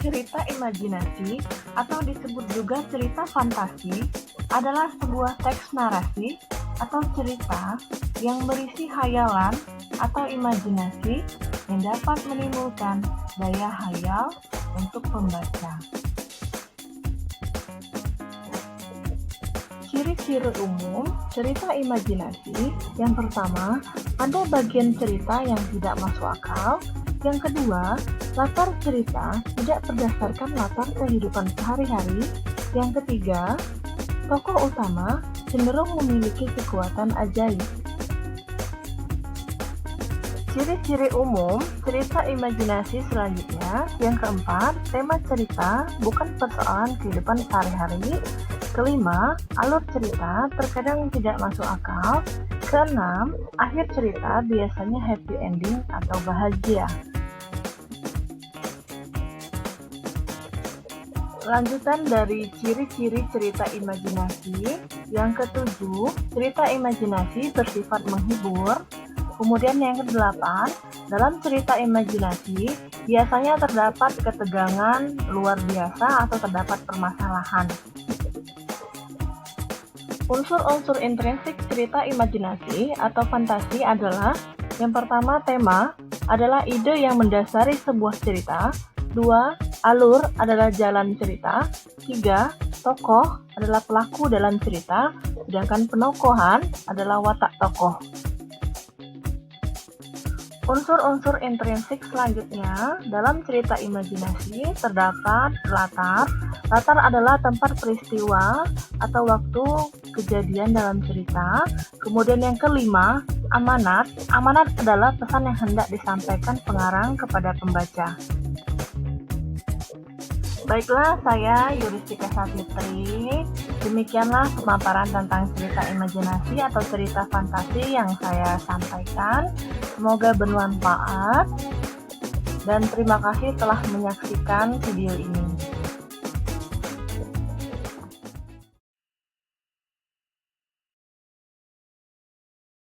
Cerita imajinasi atau disebut juga cerita fantasi adalah sebuah teks narasi atau cerita yang berisi hayalan atau imajinasi yang dapat menimbulkan daya hayal untuk pembaca. Ciri-ciri umum cerita imajinasi: yang pertama, ada bagian cerita yang tidak masuk akal. Yang kedua, latar cerita tidak berdasarkan latar kehidupan sehari-hari. Yang ketiga, tokoh utama cenderung memiliki kekuatan ajaib. Ciri-ciri umum cerita imajinasi selanjutnya: yang keempat, tema cerita bukan persoalan kehidupan sehari-hari. Kelima, alur cerita terkadang tidak masuk akal. Keenam, akhir cerita biasanya happy ending atau bahagia. Lanjutan dari ciri-ciri cerita imajinasi. Yang ketujuh, cerita imajinasi bersifat menghibur. Kemudian yang kedelapan, dalam cerita imajinasi biasanya terdapat ketegangan luar biasa atau terdapat permasalahan. Unsur-unsur intrinsik cerita imajinasi atau fantasi adalah: yang pertama, tema adalah ide yang mendasari sebuah cerita. 2. Alur adalah jalan cerita. 3. Tokoh adalah pelaku dalam cerita, sedangkan penokohan adalah watak tokoh. Unsur-unsur intrinsik selanjutnya dalam cerita imajinasi terdapat latar. Latar adalah tempat peristiwa atau waktu kejadian dalam cerita. Kemudian yang kelima, amanat. Amanat adalah pesan yang hendak disampaikan pengarang kepada pembaca. Baiklah, saya Yuristika Sapitri. Demikianlah pemaparan tentang cerita imajinasi atau cerita fantasi yang saya sampaikan. Semoga bermanfaat dan terima kasih telah menyaksikan video ini.